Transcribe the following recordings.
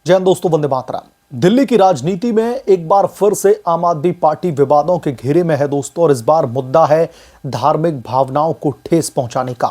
जय हिंद दोस्तों, वंदे मातरम। दिल्ली की राजनीति में एक बार फिर से आम आदमी पार्टी विवादों के घेरे में है दोस्तों, और इस बार मुद्दा है धार्मिक भावनाओं को ठेस पहुंचाने का।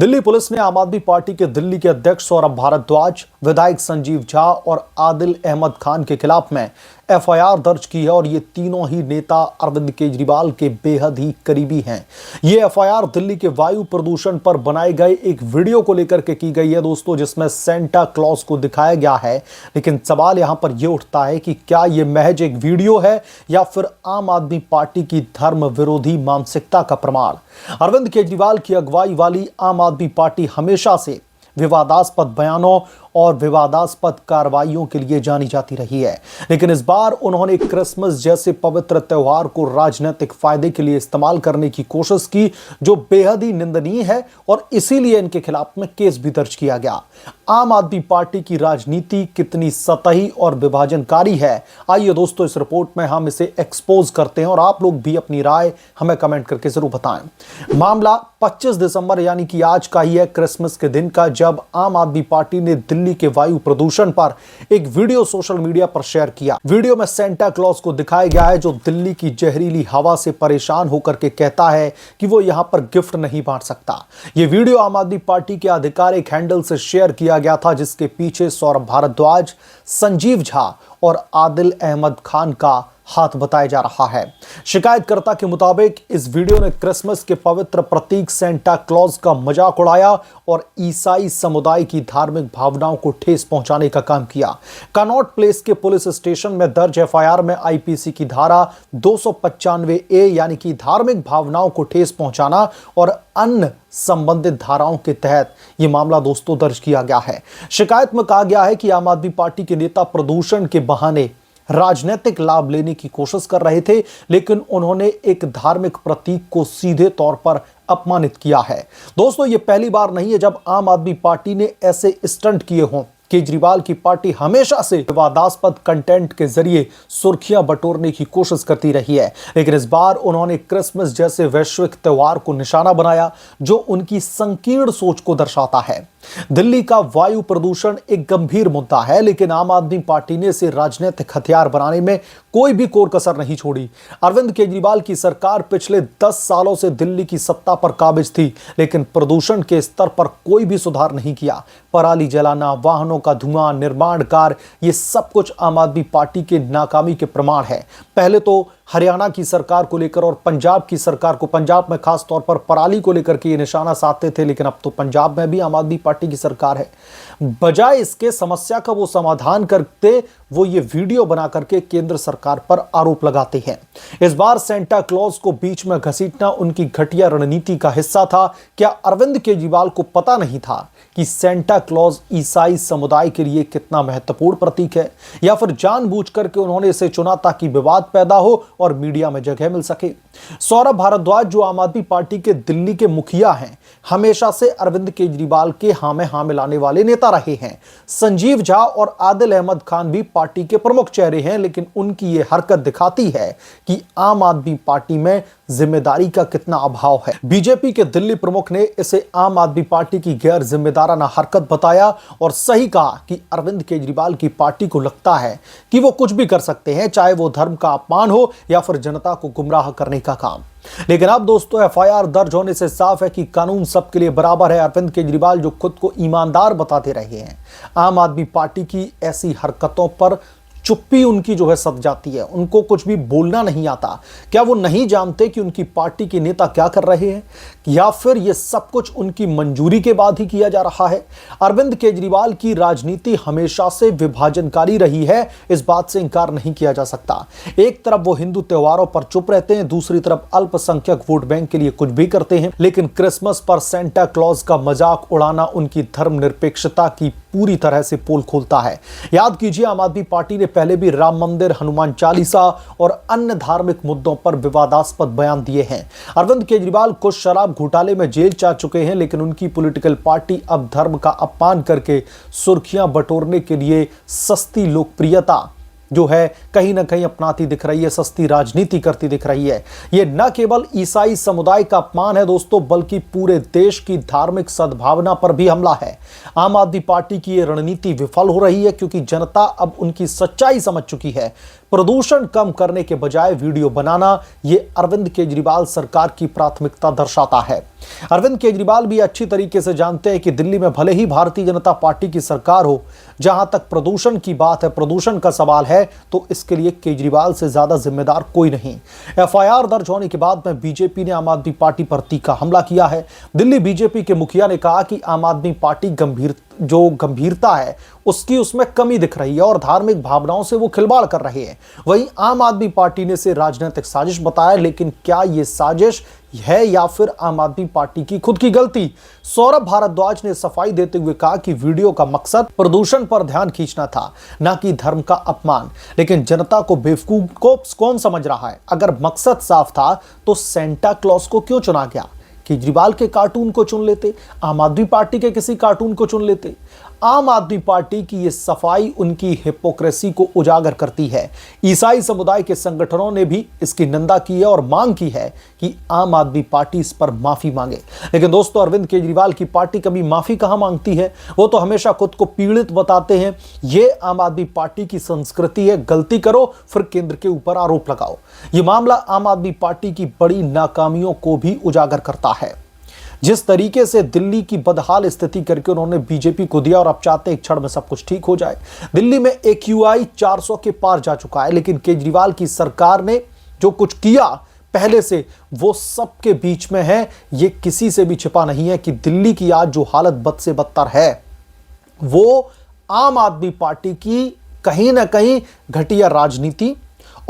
दिल्ली पुलिस ने आम आदमी पार्टी के दिल्ली के अध्यक्ष सौरभ भारद्वाज, विधायक संजीव झा और आदिल अहमद खान के खिलाफ में एफआईआर दर्ज की है, और ये तीनों ही नेता अरविंद केजरीवाल के बेहद ही करीबी हैं। ये एफआईआर दिल्ली के वायु प्रदूषण पर बनाए गए एक वीडियो को लेकर के की गई है दोस्तों, जिसमें सेंटा क्लॉज को दिखाया गया है। लेकिन सवाल यहां पर यह उठता है कि क्या यह महज एक वीडियो है या फिर आम आदमी पार्टी की धर्म विरोधी मानसिकता का प्रमाण। अरविंद केजरीवाल की अगुवाई वाली आम आदमी पार्टी हमेशा से विवादास्पद बयानों और विवादास्पद कार्रवाइयों के लिए जानी जाती रही है, लेकिन इस बार उन्होंने क्रिसमस जैसे पवित्र त्योहार को राजनीतिक फायदे के लिए इस्तेमाल करने की कोशिश की, जो बेहद ही निंदनीय है, और इसीलिए इनके खिलाफ में केस भी दर्ज किया गया। आम आदमी पार्टी की राजनीति कितनी सतही और विभाजनकारी है, आइए दोस्तों इस रिपोर्ट में हम इसे एक्सपोज करते हैं, और आप लोग भी अपनी राय हमें कमेंट करके जरूर बताएं। मामला 25 दिसंबर यानी कि आज का ही है, क्रिसमस के दिन का, जब आम आदमी पार्टी ने दिल्ली के वायु प्रदूषण पर एक वीडियो सोशल मीडिया पर शेयर किया। वीडियो में सेंटा क्लॉज को दिखाया गया है, जो दिल्ली की जहरीली हवा से परेशान होकर के कहता है कि वो यहां पर गिफ्ट नहीं बांट सकता। यह वीडियो आम आदमी पार्टी के आधिकारिक हैंडल से शेयर किया गया था, जिसके पीछे सौरभ भारद्वाज, संजीव झा और आदिल अहमद खान का हाथ बताया जा रहा है। शिकायतकर्ता के मुताबिक इस वीडियो ने क्रिसमस के पवित्र प्रतीक सेंटा क्लॉज का मजाक उड़ाया और ईसाई समुदाय की धार्मिक भावनाओं को ठेस पहुंचाने का काम किया। कनॉट प्लेस के पुलिस स्टेशन में दर्ज एफआईआर में आईपीसी की धारा 295A यानी कि धार्मिक भावनाओं को ठेस पहुंचाना और अन्य संबंधित धाराओं के तहत यह मामला दोस्तों दर्ज किया गया है। शिकायत में कहा गया है कि आम आदमी पार्टी के नेता प्रदूषण के बहाने राजनीतिक लाभ लेने की कोशिश कर रहे थे, लेकिन उन्होंने एक धार्मिक प्रतीक को सीधे तौर पर अपमानित किया है। दोस्तों ये पहली बार नहीं है जब आम आदमी पार्टी ने ऐसे स्टंट किए हों। केजरीवाल की पार्टी हमेशा से विवादास्पद कंटेंट के जरिए सुर्खियां बटोरने की कोशिश करती रही है, लेकिन इस बार उन्होंने क्रिसमस जैसे वैश्विक त्योहार को निशाना बनाया, जो उनकी संकीर्ण सोच को दर्शाता है। दिल्ली का वायु प्रदूषण एक गंभीर मुद्दा है, लेकिन आम आदमी पार्टी ने इसे राजनीतिक हथियार बनाने में कोई भी कोर कसर नहीं छोड़ी। अरविंद केजरीवाल की सरकार पिछले 10 सालों से दिल्ली की सत्ता पर काबिज थी, लेकिन प्रदूषण के स्तर पर कोई भी सुधार नहीं किया। पराली जलाना, वाहनों का धुआं, निर्माण कार्य, ये सब कुछ आम आदमी पार्टी के नाकामी के प्रमाण है। पहले तो हरियाणा की सरकार को लेकर और पंजाब की सरकार को, पंजाब में खास तौर पर पराली को लेकर के ये निशाना साधते थे, लेकिन अब तो पंजाब में भी आम आदमी पार्टी की सरकार है। बजाय इसके समस्या का वो समाधान करते, वो ये वीडियो बना करके केंद्र सरकार पर आरोप लगाते हैं। इस बार सेंटा क्लॉज को बीच में घसीटना उनकी घटिया रणनीति का हिस्सा था। क्या अरविंद केजरीवाल को पता नहीं था कि सेंटा क्लॉज ईसाई समुदाय के लिए कितना महत्वपूर्ण प्रतीक है, या फिर जानबूझकर के उन्होंने इसे चुना ताकि विवाद पैदा हो और मीडिया में जगह मिल सके? सौरभ भारद्वाज, जो आम आदमी पार्टी के दिल्ली के मुखिया हैं, हमेशा से अरविंद केजरीवाल के हाँ में हाँ मिलाने वाले नेता रहे हैं। संजीव झा और आदिल अहमद खान भी पार्टी के प्रमुख चेहरे हैं, लेकिन उनकी यह हरकत दिखाती है कि आम आदमी पार्टी में जिम्मेदारी का कितना अभाव है। बीजेपी के दिल्ली प्रमुख ने इसे आम आदमी पार्टी की गैर जिम्मेदाराना हरकत बताया और सही कहा कि अरविंद केजरीवाल की पार्टी को लगता है कि वो कुछ भी कर सकते हैं, चाहे वो धर्म का अपमान हो या फिर जनता को गुमराह करने का काम। लेकिन अब दोस्तों एफआईआर दर्ज होने से साफ है कि कानून सबके लिए बराबर है। अरविंद केजरीवाल जो खुद को ईमानदार बताते रहे हैं, आम आदमी पार्टी की ऐसी हरकतों पर चुप्पी उनकी जो है सध जाती है। उनको कुछ भी बोलना नहीं आता। क्या वो नहीं जानते कि उनकी पार्टी के नेता क्या कर रहे हैं, या फिर ये सब कुछ उनकी मंजूरी के बाद ही किया जा रहा है? अरविंद केजरीवाल की राजनीति हमेशा से विभाजनकारी रही है, इस बात से इंकार नहीं किया जा सकता। एक तरफ वो हिंदू त्योहारों पर चुप रहते हैं, दूसरी तरफ अल्पसंख्यक वोट बैंक के लिए कुछ भी करते हैं, लेकिन क्रिसमस पर सेंटा क्लॉज का मजाक उड़ाना उनकी धर्मनिरपेक्षता की पूरी तरह से पोल खोलता है। याद कीजिए, आम आदमी पार्टी ने पहले भी राम मंदिर, हनुमान चालीसा और अन्य धार्मिक मुद्दों पर विवादास्पद बयान दिए हैं। अरविंद केजरीवाल कुछ शराब घोटाले में जेल जा चुके हैं, लेकिन उनकी पॉलिटिकल पार्टी अब धर्म का अपमान करके सुर्खियां बटोरने के लिए सस्ती लोकप्रियता जो है कहीं ना कहीं अपनाती दिख रही है, सस्ती राजनीति करती दिख रही है। यह न केवल ईसाई समुदाय का अपमान है दोस्तों, बल्कि पूरे देश की धार्मिक सद्भावना पर भी हमला है। आम आदमी पार्टी की यह रणनीति विफल हो रही है क्योंकि जनता अब उनकी सच्चाई समझ चुकी है। प्रदूषण कम करने के बजाय वीडियो बनाना यह अरविंद केजरीवाल सरकार की प्राथमिकता दर्शाता है। अरविंद केजरीवाल भी अच्छी तरीके से जानते हैं कि दिल्ली में भले ही भारतीय जनता पार्टी की सरकार हो, जहां तक प्रदूषण की बात है, प्रदूषण का सवाल है, तो इसके लिए केजरीवाल से ज्यादा जिम्मेदार कोई नहीं। एफआईआर दर्ज होने के बाद में बीजेपी ने आम आदमी पार्टी पर तीखा हमला किया है। दिल्ली बीजेपी के मुखिया ने कहा कि आम आदमी पार्टी गंभीरता है उसकी उसमें कमी दिख रही है और धार्मिक भावनाओं से वो खिलवाड़ कर रहे हैं। वहीं आम आदमी पार्टी ने इसे राजनीतिक साजिश बताया, लेकिन क्या यह साजिश है या फिर आम आदमी पार्टी की खुद की गलती? सौरभ भारद्वाज ने सफाई देते हुए कहा कि वीडियो का मकसद प्रदूषण पर ध्यान खींचना था, न कि धर्म का अपमान। लेकिन जनता को बेवकूफ को कौन समझ रहा है? अगर मकसद साफ था तो सेंटा क्लॉज को क्यों चुना गया? केजरीवाल के कार्टून को चुन लेते, आम आदमी पार्टी के किसी कार्टून को चुन लेते। आम आदमी पार्टी की यह सफाई उनकी हिपोक्रेसी को उजागर करती है। ईसाई समुदाय के संगठनों ने भी इसकी निंदा की है और मांग की है कि आम आदमी पार्टी इस पर माफी मांगे। लेकिन दोस्तों, अरविंद केजरीवाल की पार्टी कभी माफी कहां मांगती है? वो तो हमेशा खुद को पीड़ित बताते हैं। यह आम आदमी पार्टी की संस्कृति है, गलती करो फिर केंद्र के ऊपर आरोप लगाओ। यह मामला आम आदमी पार्टी की बड़ी नाकामियों को भी उजागर करता है। जिस तरीके से दिल्ली की बदहाल स्थिति करके उन्होंने बीजेपी को दिया और अब चाहते एक क्षण में सब कुछ ठीक हो जाए। दिल्ली में AQI 400 के पार जा चुका है, लेकिन केजरीवाल की सरकार ने जो कुछ किया पहले से वो सबके बीच में है। ये किसी से भी छिपा नहीं है कि दिल्ली की आज जो हालत बद से बदतर है वो आम आदमी पार्टी की कहीं ना कहीं घटिया राजनीति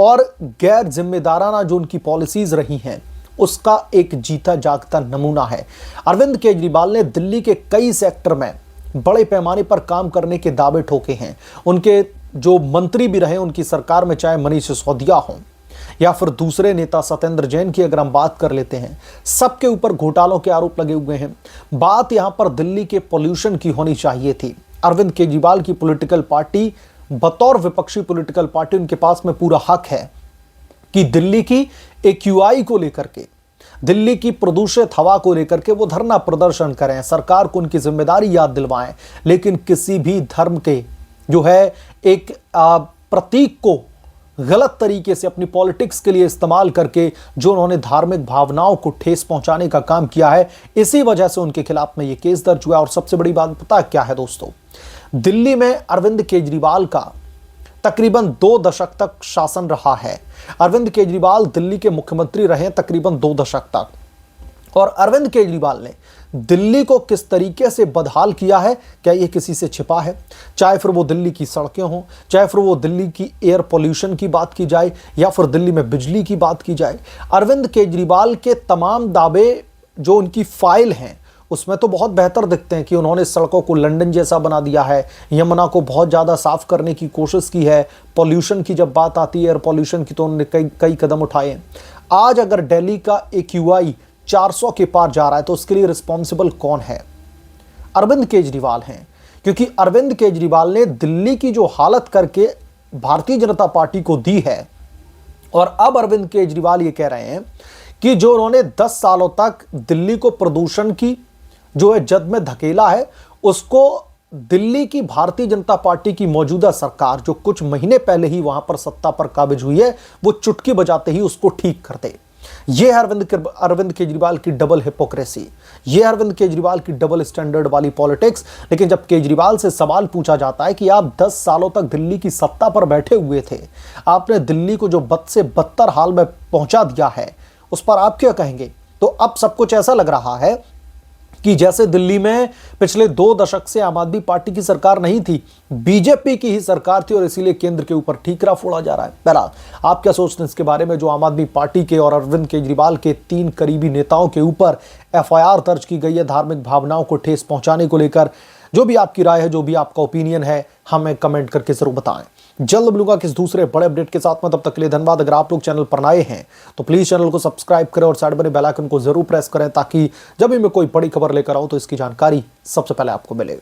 और गैर जिम्मेदाराना जो उनकी पॉलिसीज रही हैं उसका एक जीता जागता नमूना है। अरविंद केजरीवाल ने दिल्ली के कई सेक्टर में बड़े पैमाने पर काम करने के दावे ठोके हैं। उनके जो मंत्री भी रहे उनकी सरकार में, चाहे मनीष सिसोदिया हो या फिर दूसरे नेता सत्येंद्र जैन की अगर हम बात कर लेते हैं, सबके ऊपर घोटालों के आरोप लगे हुए हैं। बात यहां पर दिल्ली के पॉल्यूशन की होनी चाहिए थी। अरविंद केजरीवाल की पॉलिटिकल पार्टी बतौर विपक्षी पॉलिटिकल पार्टी, उनके पास में पूरा हक है कि दिल्ली की AQI को लेकर के, दिल्ली की प्रदूषित हवा को लेकर के वो धरना प्रदर्शन करें, सरकार को उनकी जिम्मेदारी याद दिलवाएं। लेकिन किसी भी धर्म के जो है एक प्रतीक को गलत तरीके से अपनी पॉलिटिक्स के लिए इस्तेमाल करके जो उन्होंने धार्मिक भावनाओं को ठेस पहुंचाने का काम किया है, इसी वजह से उनके खिलाफ में ये केस दर्ज हुआ। और सबसे बड़ी बात पता क्या है दोस्तों, दिल्ली में अरविंद केजरीवाल का तकरीबन 2 दशक तक शासन रहा है। अरविंद केजरीवाल दिल्ली के मुख्यमंत्री रहे तकरीबन 2 दशक तक। और अरविंद केजरीवाल ने दिल्ली को किस तरीके से बदहाल किया है, क्या यह किसी से छिपा है? चाहे फिर वो दिल्ली की सड़कें हों, चाहे फिर वो दिल्ली की एयर पोल्यूशन की बात की जाए या फिर दिल्ली में बिजली की बात की जाए, अरविंद केजरीवाल के तमाम दावे जो उनकी फाइल हैं उसमें तो बहुत बेहतर दिखते हैं कि उन्होंने सड़कों को लंदन जैसा बना दिया है, यमुना को बहुत ज़्यादा साफ करने की कोशिश की है, पॉल्यूशन की जब बात आती है एयर पॉल्यूशन की तो उन्होंने कई कदम उठाए। आज अगर दिल्ली का AQI 400 के पार जा रहा है तो उसके लिए रिस्पॉन्सिबल कौन है? अरविंद केजरीवाल हैं, क्योंकि अरविंद केजरीवाल ने दिल्ली की जो हालत करके भारतीय जनता पार्टी को दी है। और अब अरविंद केजरीवाल ये कह रहे हैं कि जो उन्होंने 10 सालों तक दिल्ली को प्रदूषण की जो है जद में धकेला है, उसको दिल्ली की भारतीय जनता पार्टी की मौजूदा सरकार जो कुछ महीने पहले ही वहां पर सत्ता पर काबिज हुई है, वो चुटकी बजाते ही उसको ठीक कर दे। यह अरविंद केजरीवाल की डबल हिपोक्रेसी, यह अरविंद केजरीवाल की डबल स्टैंडर्ड वाली पॉलिटिक्स। लेकिन जब केजरीवाल से सवाल पूछा जाता है कि आप 10 सालों तक दिल्ली की सत्ता पर बैठे हुए थे, आपने दिल्ली को जो बद से बदतर हाल में पहुंचा दिया है, उस पर आप क्या कहेंगे? तो अब सब कुछ ऐसा लग रहा है कि जैसे दिल्ली में पिछले 2 दशक से आम आदमी पार्टी की सरकार नहीं थी, बीजेपी की ही सरकार थी और इसीलिए केंद्र के ऊपर ठीकरा फोड़ा जा रहा है। बहरहाल आप क्या सोचते हैं इसके बारे में? जो आम आदमी पार्टी के और अरविंद केजरीवाल के 3 करीबी नेताओं के ऊपर FIR दर्ज की गई है धार्मिक भावनाओं को ठेस पहुंचाने को लेकर, जो भी आपकी राय है, जो भी आपका ओपिनियन है, हमें कमेंट करके जरूर बताएं। जल्द मिलूंगा किस दूसरे बड़े अपडेट के साथ में, तब तक के लिए धन्यवाद। अगर आप लोग चैनल पर नए हैं तो प्लीज चैनल को सब्सक्राइब करें और साइड बने बेल आइकन को जरूर प्रेस करें, ताकि जब भी मैं कोई बड़ी खबर लेकर आऊं तो इसकी जानकारी सबसे पहले आपको मिले।